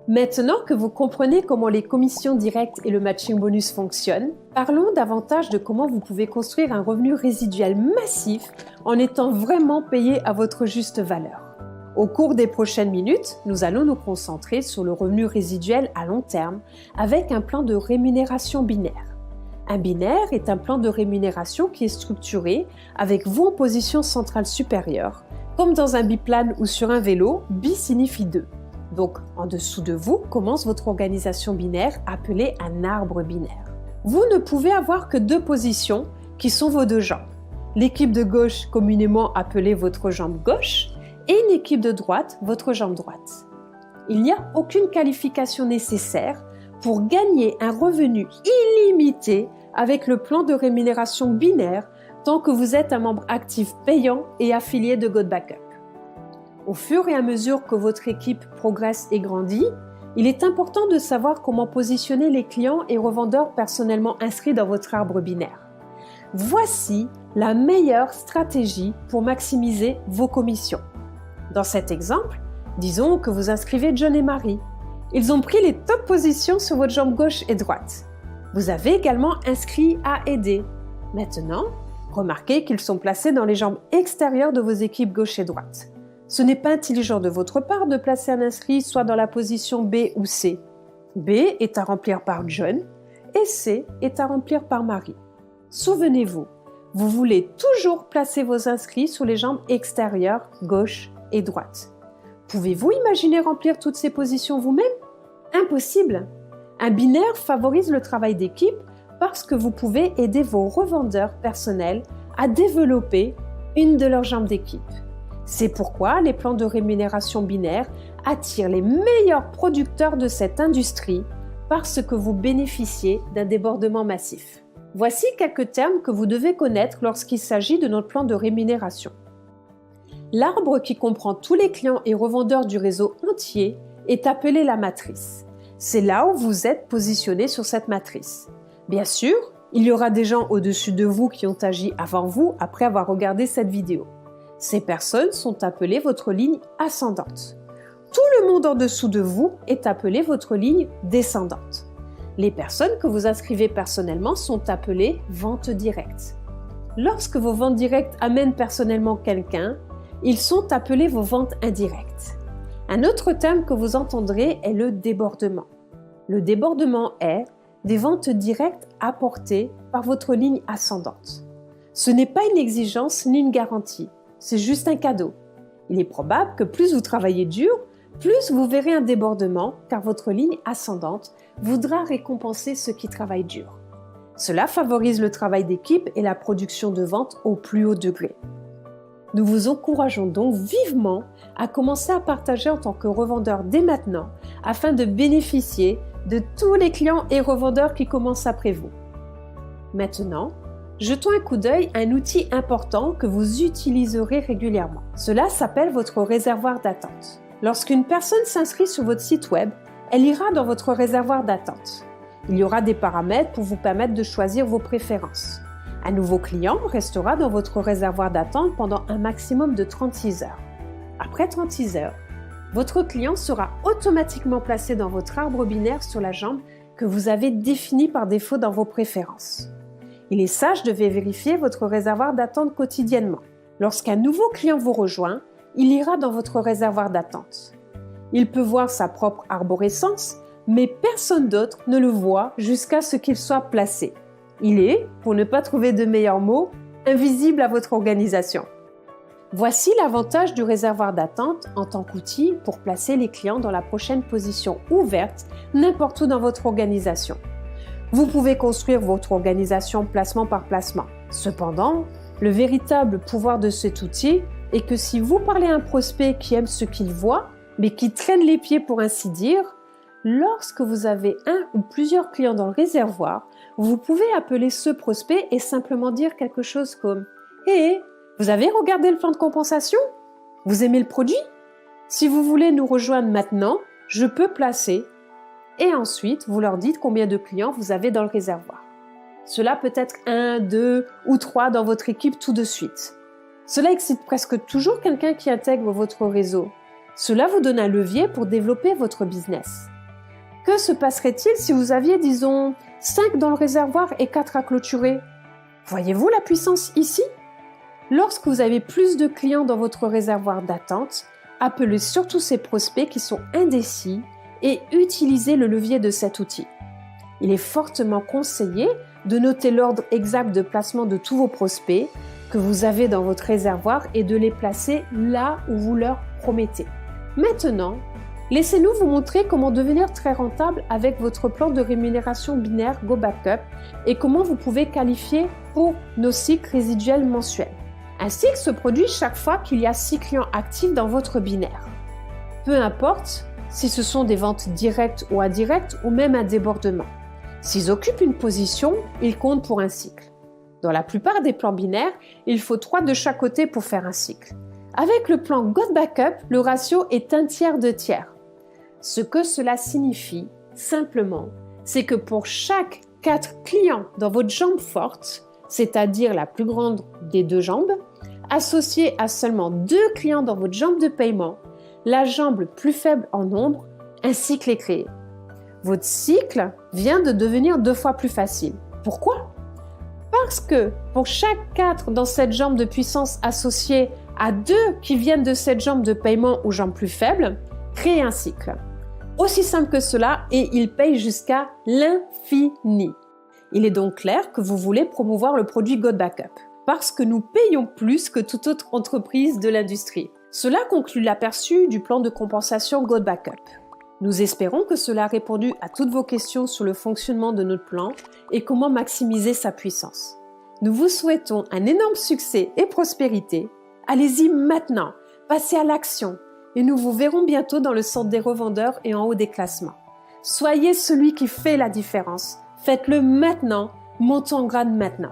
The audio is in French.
Maintenant que vous comprenez comment les commissions directes et le matching bonus fonctionnent, parlons davantage de comment vous pouvez construire un revenu résiduel massif en étant vraiment payé à votre juste valeur. Au cours des prochaines minutes, nous allons nous concentrer sur le revenu résiduel à long terme avec un plan de rémunération binaire. Un binaire est un plan de rémunération qui est structuré avec vous en position centrale supérieure, comme dans un biplane ou sur un vélo, bi signifie 2. Donc, en dessous de vous commence votre organisation binaire appelée un arbre binaire. Vous ne pouvez avoir que 2 positions qui sont vos 2 jambes. L'équipe de gauche, communément appelée votre jambe gauche, et une équipe de droite, votre jambe droite. Il n'y a aucune qualification nécessaire pour gagner un revenu illimité avec le plan de rémunération binaire tant que vous êtes un membre actif payant et affilié de GoodBackup. Au fur et à mesure que votre équipe progresse et grandit, il est important de savoir comment positionner les clients et revendeurs personnellement inscrits dans votre arbre binaire. Voici la meilleure stratégie pour maximiser vos commissions. Dans cet exemple, disons que vous inscrivez John et Marie. Ils ont pris les top positions sur votre jambe gauche et droite. Vous avez également inscrit A et D. Maintenant, remarquez qu'ils sont placés dans les jambes extérieures de vos équipes gauche et droite. Ce n'est pas intelligent de votre part de placer un inscrit soit dans la position B ou C. B est à remplir par John et C est à remplir par Marie. Souvenez-vous, vous voulez toujours placer vos inscrits sur les jambes extérieures, gauche et droite. Pouvez-vous imaginer remplir toutes ces positions vous-même? Impossible! Un binaire favorise le travail d'équipe parce que vous pouvez aider vos revendeurs personnels à développer une de leurs jambes d'équipe. C'est pourquoi les plans de rémunération binaire attirent les meilleurs producteurs de cette industrie parce que vous bénéficiez d'un débordement massif. Voici quelques termes que vous devez connaître lorsqu'il s'agit de notre plan de rémunération. L'arbre qui comprend tous les clients et revendeurs du réseau entier est appelé la matrice. C'est là où vous êtes positionné sur cette matrice. Bien sûr, il y aura des gens au-dessus de vous qui ont agi avant vous après avoir regardé cette vidéo. Ces personnes sont appelées votre ligne ascendante. Tout le monde en dessous de vous est appelé votre ligne descendante. Les personnes que vous inscrivez personnellement sont appelées ventes directes. Lorsque vos ventes directes amènent personnellement quelqu'un, ils sont appelés vos ventes indirectes. Un autre terme que vous entendrez est le débordement. Le débordement est des ventes directes apportées par votre ligne ascendante. Ce n'est pas une exigence ni une garantie, c'est juste un cadeau. Il est probable que plus vous travaillez dur, plus vous verrez un débordement car votre ligne ascendante voudra récompenser ceux qui travaillent dur. Cela favorise le travail d'équipe et la production de ventes au plus haut degré. Nous vous encourageons donc vivement à commencer à partager en tant que revendeur dès maintenant afin de bénéficier de tous les clients et revendeurs qui commencent après vous. Maintenant, jetons un coup d'œil à un outil important que vous utiliserez régulièrement. Cela s'appelle votre réservoir d'attente. Lorsqu'une personne s'inscrit sur votre site web, elle ira dans votre réservoir d'attente. Il y aura des paramètres pour vous permettre de choisir vos préférences. Un nouveau client restera dans votre réservoir d'attente pendant un maximum de 36 heures. Après 36 heures, votre client sera automatiquement placé dans votre arbre binaire sur la jambe que vous avez définie par défaut dans vos préférences. Il est sage de vérifier votre réservoir d'attente quotidiennement. Lorsqu'un nouveau client vous rejoint, il ira dans votre réservoir d'attente. Il peut voir sa propre arborescence, mais personne d'autre ne le voit jusqu'à ce qu'il soit placé. Il est, pour ne pas trouver de meilleurs mots, invisible à votre organisation. Voici l'avantage du réservoir d'attente en tant qu'outil pour placer les clients dans la prochaine position ouverte n'importe où dans votre organisation. Vous pouvez construire votre organisation placement par placement. Cependant, le véritable pouvoir de cet outil est que si vous parlez à un prospect qui aime ce qu'il voit, mais qui traîne les pieds pour ainsi dire, lorsque vous avez un ou plusieurs clients dans le réservoir, vous pouvez appeler ce prospect et simplement dire quelque chose comme « Hé, vous avez regardé le plan de compensation? Vous aimez le produit? Si vous voulez nous rejoindre maintenant, je peux placer. » Et ensuite, vous leur dites combien de clients vous avez dans le réservoir. Cela peut être 1, 2 ou 3 dans votre équipe tout de suite. Cela excite presque toujours quelqu'un qui intègre votre réseau. Cela vous donne un levier pour développer votre business. Que se passerait-il si vous aviez, disons, 5 dans le réservoir et 4 à clôturer? Voyez-vous la puissance ici? Lorsque vous avez plus de clients dans votre réservoir d'attente, appelez surtout ces prospects qui sont indécis et utilisez le levier de cet outil. Il est fortement conseillé de noter l'ordre exact de placement de tous vos prospects que vous avez dans votre réservoir et de les placer là où vous leur promettez. Maintenant, laissez-nous vous montrer comment devenir très rentable avec votre plan de rémunération binaire GoBackup et comment vous pouvez qualifier pour nos cycles résiduels mensuels. Un cycle se produit chaque fois qu'il y a 6 clients actifs dans votre binaire. Peu importe si ce sont des ventes directes ou indirectes ou même un débordement. S'ils occupent une position, ils comptent pour un cycle. Dans la plupart des plans binaires, il faut 3 de chaque côté pour faire un cycle. Avec le plan GoBackup, le ratio est 1/3. Ce que cela signifie, simplement, c'est que pour chaque 4 clients dans votre jambe forte, c'est-à-dire la plus grande des 2 jambes, associé à seulement 2 clients dans votre jambe de paiement, la jambe plus faible en nombre, un cycle est créé. Votre cycle vient de devenir 2 fois plus facile. Pourquoi? Parce que pour chaque 4 dans cette jambe de puissance associée à 2 qui viennent de cette jambe de paiement ou jambe plus faible, créez un cycle. Aussi simple que cela, et il paye jusqu'à l'infini. Il est donc clair que vous voulez promouvoir le produit GoBackup, parce que nous payons plus que toute autre entreprise de l'industrie. Cela conclut l'aperçu du plan de compensation GoBackup. Nous espérons que cela a répondu à toutes vos questions sur le fonctionnement de notre plan et comment maximiser sa puissance. Nous vous souhaitons un énorme succès et prospérité. Allez-y maintenant, passez à l'action et nous vous verrons bientôt dans le centre des revendeurs et en haut des classements. Soyez celui qui fait la différence. Faites-le maintenant, montons en grade maintenant.